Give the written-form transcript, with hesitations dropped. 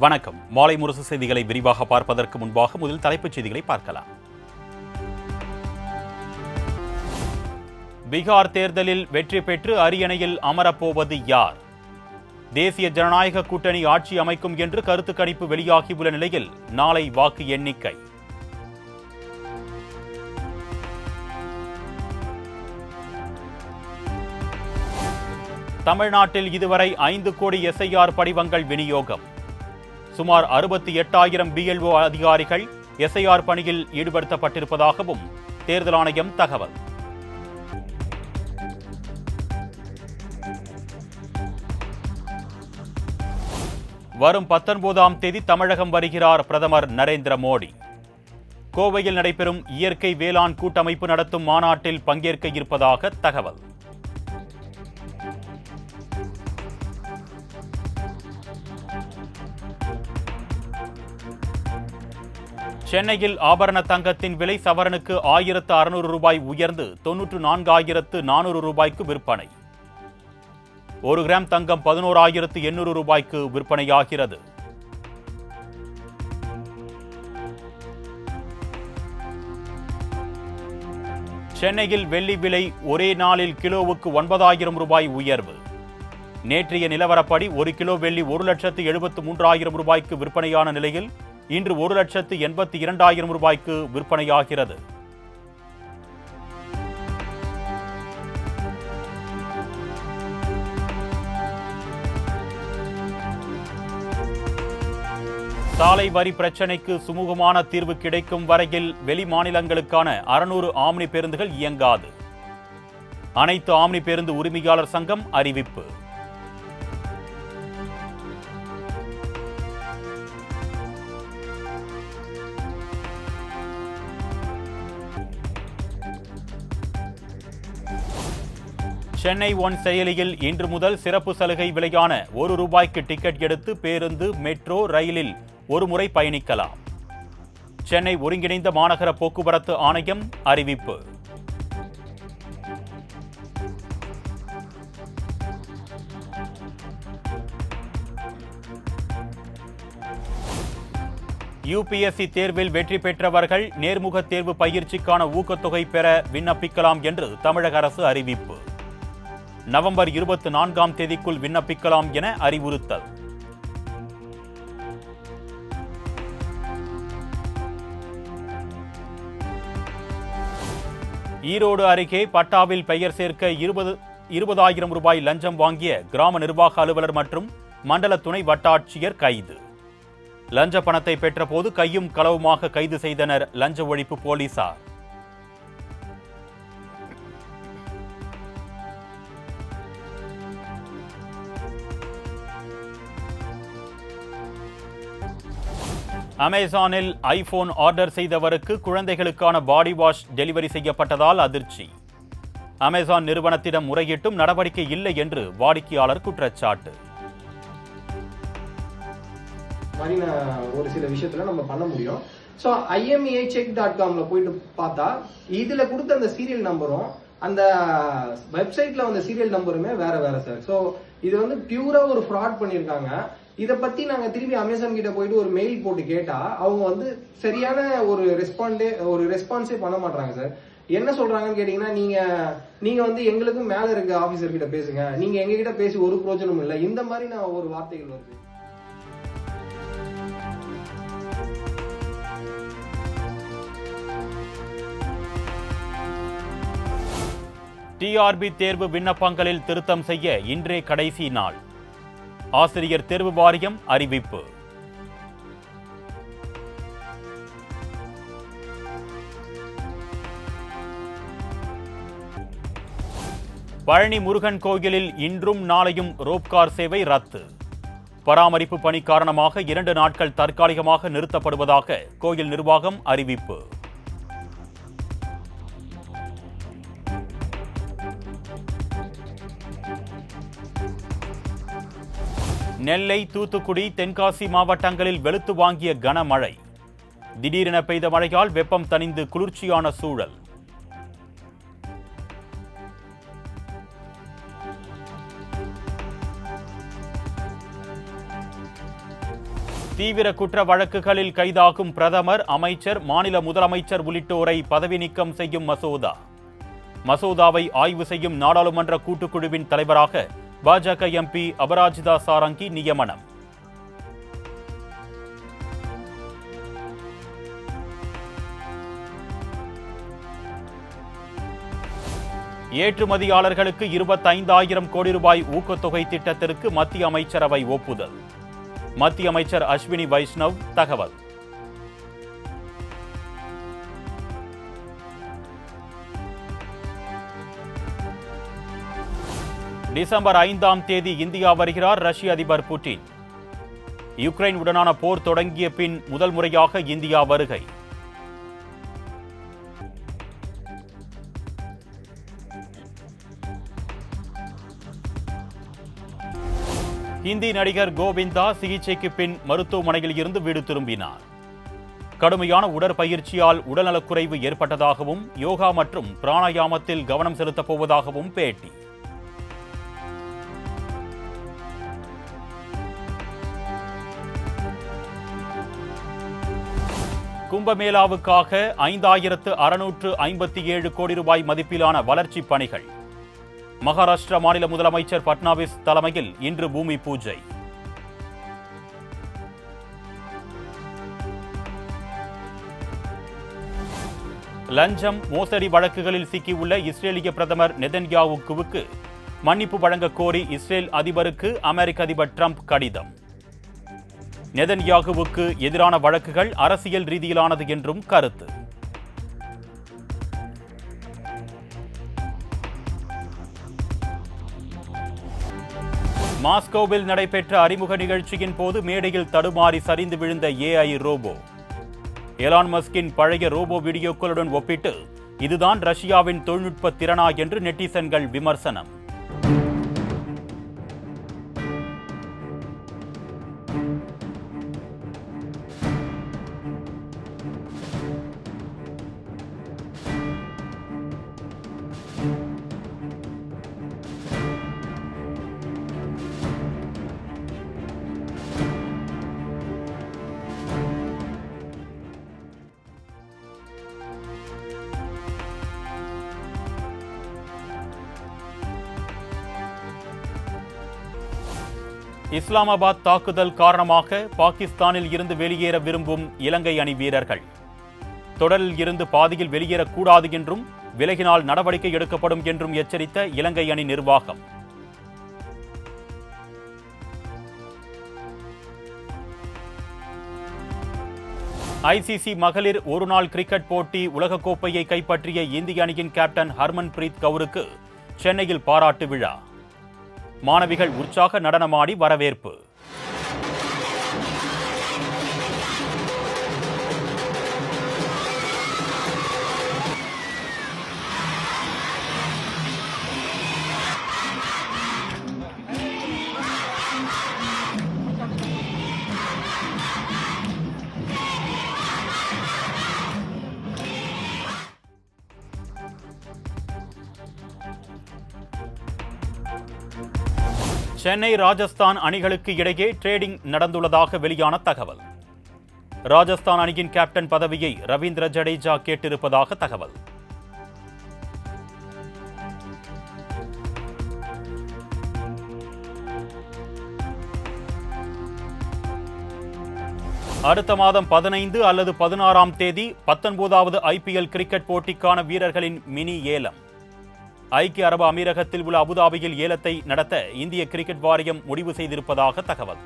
வணக்கம். மாலை முரசு செய்திகளை விரிவாக பார்ப்பதற்கு முன்பாக முதல் தலைப்புச் செய்திகளை பார்க்கலாம். பீகார் தேர்தலில் வெற்றி பெற்று அரியணையில் அமரப்போவது யார்? தேசிய ஜனநாயக கூட்டணி ஆட்சி அமைக்கும் என்று கருத்து கணிப்பு வெளியாகியுள்ள நிலையில் நாளை வாக்கு எண்ணிக்கை. தமிழ்நாட்டில் இதுவரை 5 கோடி SIR படிவங்கள் விநியோகம். சுமார் 68,000 BLO அதிகாரிகள் SIR பணியில் ஈடுபடுத்தப்பட்டிருப்பதாகவும் தேர்தல் ஆணையம் தகவல். வரும் 19ஆம் தேதி தமிழகம் வருகிறார் பிரதமர் நரேந்திர மோடி. கோவையில் நடைபெறும் இயற்கை வேளாண் கூட்டமைப்பு நடத்தும் மாநாட்டில் பங்கேற்க இருப்பதாக தகவல். சென்னையில் ஆபரண தங்கத்தின் விலை சவரனுக்கு 1,600 ரூபாய் உயர்ந்து 94,400 ரூபாய்க்கு விற்பனை. 1 கிராம் தங்கம் 11,800 ரூபாய்க்கு விற்பனையாகிறது. சென்னையில் வெள்ளி விலை ஒரே நாளில் கிலோவுக்கு 9,000 ரூபாய் உயர்வு. நேற்றைய நிலவரப்படி 1 கிலோ வெள்ளி 1,73,000 ரூபாய்க்கு விற்பனையான நிலையில் இன்று 1,82,000 ரூபாய்க்கு விற்பனையாகிறது. சாலை வரி பிரச்சினைக்கு சுமூகமான தீர்வு கிடைக்கும் வரையில் வெளி மாநிலங்களுக்கான 600 ஆம்னி பேருந்துகள் இயங்காது. அனைத்து ஆம்னி பேருந்து உரிமையாளர் சங்கம் அறிவிப்பு. சென்னை ஒன் செயலியில் இன்று முதல் சிறப்பு சலுகை விலையான 1 ரூபாய்க்கு டிக்கெட் எடுத்து பேருந்து, மெட்ரோ, ரயிலில் ஒரு முறை பயணிக்கலாம். சென்னை ஒருங்கிணைந்த மாநகர போக்குவரத்து ஆணையம் அறிவிப்பு. UPSC தேர்வில் வெற்றி பெற்றவர்கள் நேர்முக தேர்வு பயிற்சிக்கான ஊக்கத்தொகை பெற விண்ணப்பிக்கலாம் என்று தமிழக அரசு அறிவிப்பு. நவம்பர் 24ஆம் தேதிக்குள் விண்ணப்பிக்கலாம் என அறிவுறுத்தல். ஈரோடு அருகே பட்டாவில் பெயர் சேர்க்க 20,000 ரூபாய் லஞ்சம் வாங்கிய கிராம நிர்வாக அலுவலர் மற்றும் மண்டல துணை வட்டாட்சியர் கைது. லஞ்ச பணத்தை பெற்றபோது கையும் களவுமாக கைது செய்தனர் லஞ்ச ஒழிப்பு போலீசார். அமேசானில் ஐபோன் ஆர்டர் செய்தவருக்கு குழந்தைகளுக்கான பாடி வாஷ் டெலிவரி செய்யப்பட்டதால் அதிர்ச்சி. அமேசான் நிறுவனத்திடம் முறையிட்டும் நடவடிக்கை இல்லை என்று வாடிக்கையாளர் குற்றச்சாட்டு. ஒரு சில விஷயத்துல நம்ம பண்ண முடியும். ஸோ IMEIcheck.comல போயிட்டு பார்த்தா இதுல கொடுத்த அந்த சீரியல் நம்பரும் அந்த வெப்சைட்ல வந்த சீரியல் நம்பருமே வேற வேற சார். ஸோ இது வந்து பியூரா ஒரு ஃப்ராட் பண்ணியிருக்காங்க. இதை பத்தி நாங்க திரும்பி அமேசான் கிட்ட போயிட்டு ஒரு மெயில் போட்டு கேட்டா அவங்க வந்து சரியான ஒரு ரெஸ்பான்ஸே பண்ண மாட்டாங்க சார். என்ன சொல்றாங்கன்னு கேட்டீங்கன்னா, நீங்க வந்து எங்களுக்கும் மேல இருக்க ஆபீசர் கிட்ட பேசுங்க, நீங்க எங்க கிட்ட பேசி ஒரு பிரோஜனமும் இல்லை, இந்த மாதிரி நான் ஒரு வார்த்தைகள் வருது. TRB தேர்வு விண்ணப்பங்களில் திருத்தம் செய்ய இன்றே கடைசி நாள். ஆசிரியர் தேர்வு வாரியம் அறிவிப்பு. பழனி முருகன் கோயிலில் இன்றும் நாளையும் ரோப்கார் சேவை ரத்து. பராமரிப்பு பணி காரணமாக 2 நாட்கள் தற்காலிகமாக நிறுத்தப்படுவதாக கோயில் நிர்வாகம் அறிவிப்பு. நெல்லை, தூத்துக்குடி, தென்காசி மாவட்டங்களில் வெளுத்து வாங்கிய கனமழை. திடீரென பெய்த மழையால் வெப்பம் தணிந்து குளிர்ச்சியான சூழல். தீவிர குற்ற வழக்குகளில் கைதாகும் பிரதமர், அமைச்சர், மாநில முதலமைச்சர் உள்ளிட்டோரை பதவி நீக்கம் செய்யும் மசோதா. மசோதாவை ஆய்வு செய்யும் நாடாளுமன்ற கூட்டுக்குழுவின் தலைவராக பாஜக எம்பி அபராஜிதா சாரங்கி நியமனம். ஏற்றுமதியாளர்களுக்கு 25,000 கோடி ரூபாய் ஊக்கத்தொகை திட்டத்திற்கு மத்திய அமைச்சரவை ஒப்புதல். மத்திய அமைச்சர் அஸ்வினி வைஷ்ணவ் தகவல். டிசம்பர் 5ஆம் தேதி இந்தியா வருகிறார் ரஷ்ய அதிபர் புட்டின். யுக்ரைன் உடனான போர் தொடங்கிய பின் முதல் முறையாக இந்தியா வருகை. ஹிந்தி நடிகர் கோவிந்தா சிகிச்சைக்கு பின் மருத்துவமனையில் இருந்து வீடு திரும்பினார். கடுமையான உடற்பயிற்சியால் உடல்நலக்குறைவு ஏற்பட்டதாகவும் யோகா மற்றும் பிராணாயாமத்தில் கவனம் செலுத்தப் போவதாகவும் பேட்டி. கும்பமேளாவுக்காக 5,657 கோடி ரூபாய் மதிப்பிலான வளர்ச்சிப் பணிகள். மகாராஷ்டிர மாநில முதலமைச்சர் பட்னாவிஸ் தலைமையில் இன்று பூமி பூஜை. லஞ்சம் மோசடி வழக்குகளில் சிக்கியுள்ள இஸ்ரேலிய பிரதமர் நெதன்யாவுக்கு மன்னிப்பு வழங்க கோரி இஸ்ரேல் அதிபருக்கு அமெரிக்க அதிபர் டிரம்ப் கடிதம். நெதன்யாகுவுக்கு எதிரான வழக்குகள் அரசியல் ரீதியிலானது என்றும் கருத்து. மாஸ்கோவில் நடைபெற்ற அறிமுக நிகழ்ச்சியின் போது மேடையில் தடுமாறி சரிந்து விழுந்த ஏஐ ரோபோ. எலான் மஸ்கின் பழைய ரோபோ வீடியோக்களுடன் ஒப்பிட்டு இதுதான் ரஷ்யாவின் தொழில்நுட்ப திறனா என்று நெட்டிசன்கள் விமர்சனம். இஸ்லாமாபாத் தாக்குதல் காரணமாக பாகிஸ்தானில் இருந்து வெளியேற விரும்பும் இலங்கை அணி வீரர்கள் தொடரில் இருந்து பாதியில் வெளியேறக்கூடாது என்றும் விலகினால் நடவடிக்கை எடுக்கப்படும் என்றும் எச்சரித்த இலங்கை அணி நிர்வாகம். ஐசிசி மகளிர் ஒருநாள் கிரிக்கெட் போட்டி உலகக்கோப்பையை கைப்பற்றிய இந்திய அணியின் கேப்டன் ஹர்மன் பிரீத் கவுருக்கு சென்னையில் பாராட்டு விழா. மாணவிகள் உற்சாக நடனமாடி வரவேற்பு. சென்னை ராஜஸ்தான் அணிகளுக்கு இடையே ட்ரேடிங் நடந்துள்ளதாக வெளியான தகவல். ராஜஸ்தான் அணியின் கேப்டன் பதவியை ரவீந்திர ஜடேஜா கேட்டிருப்பதாக தகவல். அடுத்த மாதம் 15 அல்லது 16ஆம் தேதி 19வது IPL கிரிக்கெட் போட்டிக்கான வீரர்களின் மினி ஏலம். ஐக்கிய அரபு அமீரகத்தில் உள்ள அபுதாபியில் ஏலத்தை நடத்த இந்திய கிரிக்கெட் வாரியம் முடிவு செய்திருப்பதாக தகவல்.